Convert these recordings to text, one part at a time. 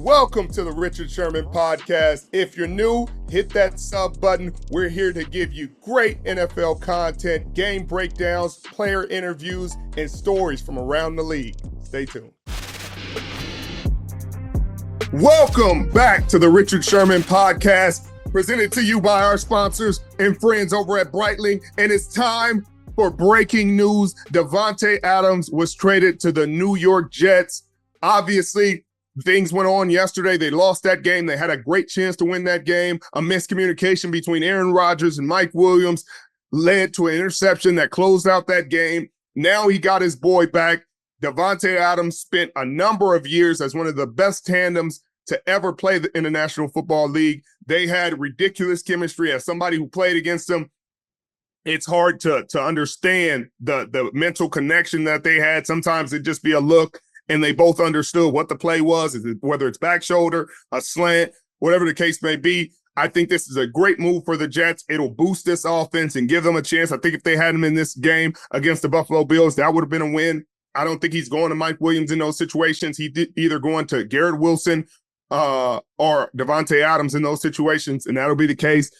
Welcome to the Richard Sherman Podcast. If you're new, hit that sub button. We're here to give you great NFL content, game breakdowns, player interviews, and stories from around the league. Stay tuned. Welcome back to the Richard Sherman Podcast, presented to you by our sponsors and friends over at Breitling. And it's time for breaking news. Davante Adams was traded to the New York Jets. Obviously, things went on yesterday. They lost that game. They had a great chance to win that game. A miscommunication between Aaron Rodgers and Mike Williams led to an interception that closed out that game. Now he got his boy back. Davante Adams spent a number of years as one of the best tandems to ever play in the National Football League. They had ridiculous chemistry. As somebody who played against them, it's hard to understand the mental connection that they had. Sometimes it'd just be a look, and they both understood what the play was, whether it's back shoulder, a slant, whatever the case may be. I think this is a great move for the Jets. It'll boost this offense and give them a chance. I think if they had him in this game against the Buffalo Bills, that would have been a win. I don't think he's going to Mike Williams in those situations. He did either going to Garrett Wilson or Davante Adams in those situations, and that'll be the case.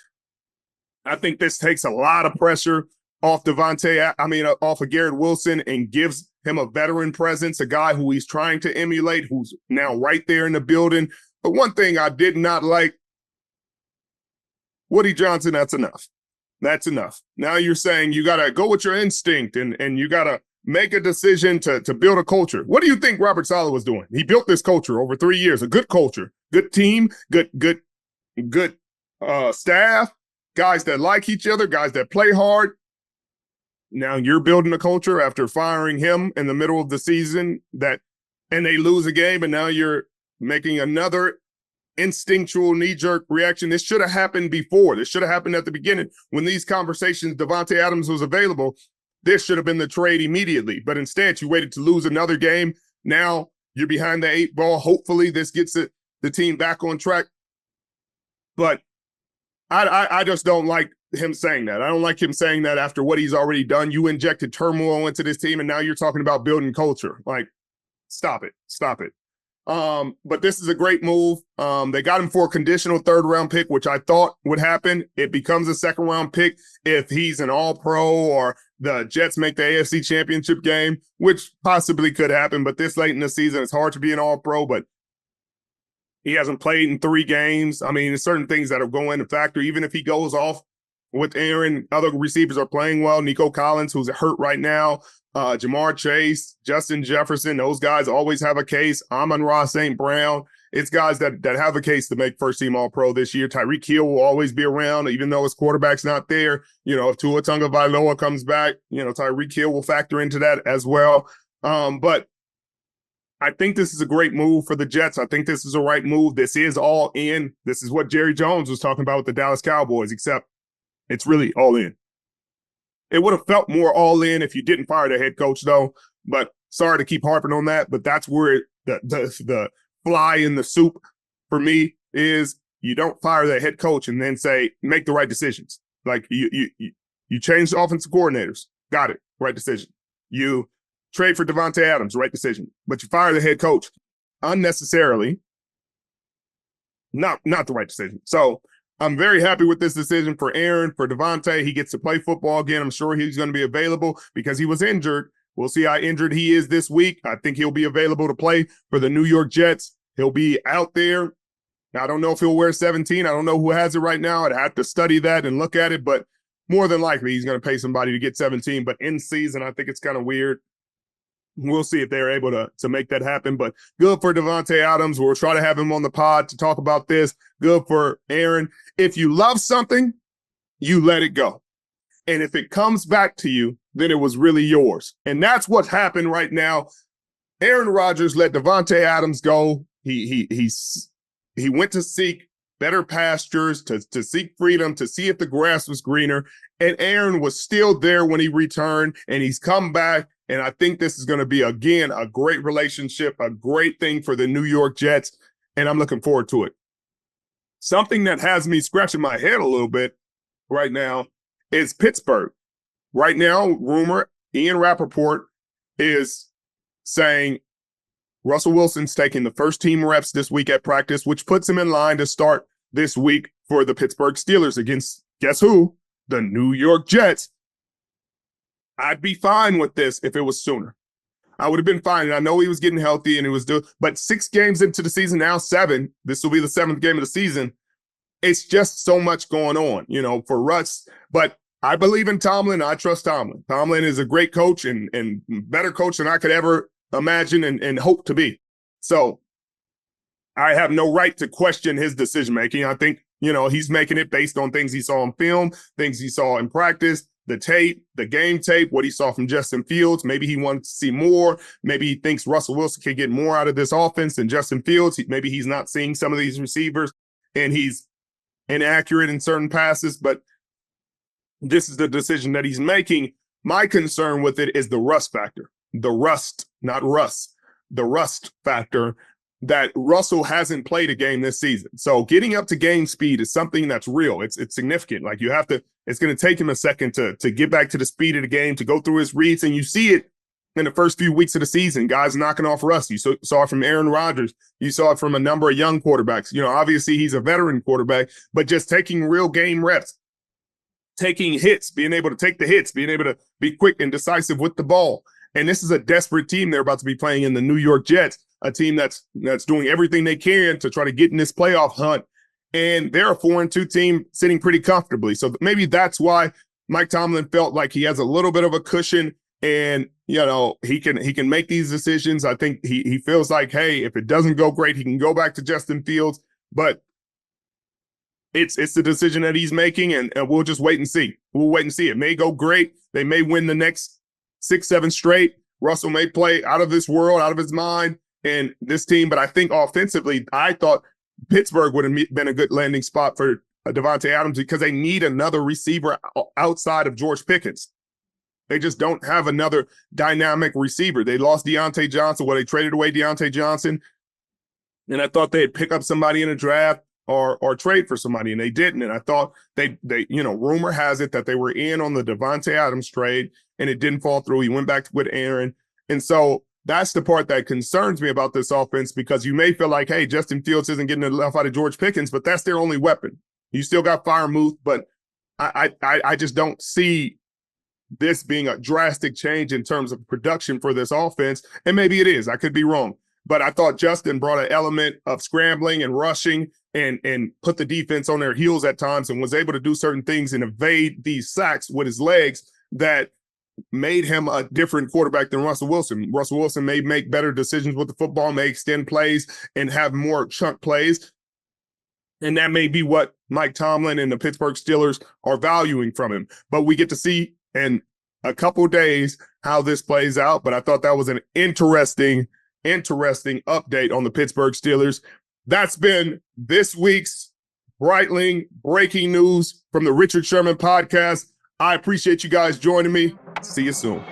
I think this takes a lot of pressure off off of Garrett Wilson and gives him a veteran presence, a guy who he's trying to emulate, who's now right there in the building. But one thing I did not like, Woody Johnson, that's enough. That's enough. Now you're saying you got to go with your instinct and you got to make a decision to build a culture. What do you think Robert Saleh was doing? He built this culture over 3 years, a good culture, good team, good staff, guys that like each other, guys that play hard. Now you're building a culture after firing him in the middle of the season and they lose a game, and now you're making another instinctual knee-jerk reaction. This should have happened before. This should have happened at the beginning. When these conversations, Davante Adams was available, this should have been the trade immediately. But instead, you waited to lose another game. Now you're behind the 8 ball. Hopefully this gets the team back on track. But I just don't like him saying that. I don't like him saying that after what he's already done. You injected turmoil into this team, and now you're talking about building culture. Like, stop it. But this is a great move. They got him for a conditional 3rd-round pick, which I thought would happen. It becomes a 2nd-round pick if he's an all-pro or the Jets make the AFC Championship game, which possibly could happen. But this late in the season, it's hard to be an all-pro, but he hasn't played in 3 games. I mean, there's certain things that are going to factor. Even if he goes off with Aaron, other receivers are playing well. Nico Collins, who's hurt right now, Jamar Chase, Justin Jefferson, those guys always have a case. Amon-Ra St. Brown. It's guys that have a case to make first-team All-Pro this year. Tyreek Hill will always be around, even though his quarterback's not there. You know, if Tua Tagovailoa comes back, Tyreek Hill will factor into that as well. But I think this is a great move for the Jets. I think this is the right move. This is all in. This is what Jerry Jones was talking about with the Dallas Cowboys, except it's really all in. It would have felt more all in if you didn't fire the head coach, though. But sorry to keep harping on that, but that's where the fly in the soup for me is. You don't fire the head coach and then say, make the right decisions. Like you change the offensive coordinators. Got it. Right decision. You trade for Davante Adams, right decision. But you fire the head coach unnecessarily. Not the right decision. So I'm very happy with this decision for Aaron, for Davante. He gets to play football again. I'm sure he's going to be available because he was injured. We'll see how injured he is this week. I think he'll be available to play for the New York Jets. He'll be out there. Now, I don't know if he'll wear 17. I don't know who has it right now. I'd have to study that and look at it, but more than likely he's going to pay somebody to get 17. But in season, I think it's kind of weird. We'll see if they're able to make that happen. But good for Davante Adams. We'll try to have him on the pod to talk about this. Good for Aaron. If you love something, you let it go. And if it comes back to you, then it was really yours. And that's what's happened right now. Aaron Rodgers let Davante Adams go. He went to seek better pastures, to seek freedom, to see if the grass was greener. And Aaron was still there when he returned, and he's come back. And I think this is going to be, again, a great relationship, a great thing for the New York Jets, and I'm looking forward to it. Something that has me scratching my head a little bit right now is Pittsburgh. Right now, rumor, Ian Rappaport is saying Russell Wilson's taking the first team reps this week at practice, which puts him in line to start this week for the Pittsburgh Steelers against, guess who? The New York Jets. I'd be fine with this if it was sooner. I would have been fine. And I know he was getting healthy and he was doing, but 6 games into the season, now 7, this will be the 7th game of the season. It's just so much going on, for Russ. But I believe in Tomlin. I trust Tomlin. Tomlin is a great coach and better coach than I could ever imagine and hope to be. So I have no right to question his decision-making. I think, he's making it based on things he saw on film, things he saw in practice, the tape, the game tape, what he saw from Justin Fields. Maybe he wanted to see more. Maybe he thinks Russell Wilson can get more out of this offense than Justin Fields. Maybe he's not seeing some of these receivers and he's inaccurate in certain passes, but this is the decision that he's making. My concern with it is the rust factor. The rust, not Russ. The rust factor that Russell hasn't played a game this season. So getting up to game speed is something that's real. It's significant. Like it's going to take him a second to get back to the speed of the game, to go through his reads. And you see it in the first few weeks of the season, guys knocking off Russ. You saw it from Aaron Rodgers. You saw it from a number of young quarterbacks. Obviously he's a veteran quarterback, but just taking real game reps, taking hits, being able to take the hits, being able to be quick and decisive with the ball. And this is a desperate team they're about to be playing in, the New York Jets, a team that's doing everything they can to try to get in this playoff hunt. And they're a 4-2 team sitting pretty comfortably. So maybe that's why Mike Tomlin felt like he has a little bit of a cushion and, he can make these decisions. I think he feels like, hey, if it doesn't go great, he can go back to Justin Fields. But it's the decision that he's making, and we'll just wait and see. We'll wait and see. It may go great. They may win the next 6, 7 straight. Russell may play out of this world, out of his mind, and this team. But I think offensively, I thought Pittsburgh would have been a good landing spot for Davante Adams because they need another receiver outside of George Pickens. They just don't have another dynamic receiver. They lost Deontay Johnson. Well, they traded away Deontay Johnson, and I thought they'd pick up somebody in a draft or trade for somebody, and they didn't. And I thought they rumor has it that they were in on the Davante Adams trade, and it didn't fall through. He went back with Aaron. And so that's the part that concerns me about this offense, because you may feel like, hey, Justin Fields isn't getting enough out of George Pickens, but that's their only weapon. You still got Freiermuth, but I just don't see this being a drastic change in terms of production for this offense. And maybe it is. I could be wrong. But I thought Justin brought an element of scrambling and rushing and put the defense on their heels at times and was able to do certain things and evade these sacks with his legs that made him a different quarterback than Russell Wilson. Russell Wilson may make better decisions with the football, may extend plays and have more chunk plays. And that may be what Mike Tomlin and the Pittsburgh Steelers are valuing from him. But we get to see in a couple days how this plays out. But I thought that was an interesting update on the Pittsburgh Steelers. That's been this week's Breitling breaking news from the Richard Sherman podcast. I appreciate you guys joining me. See you soon.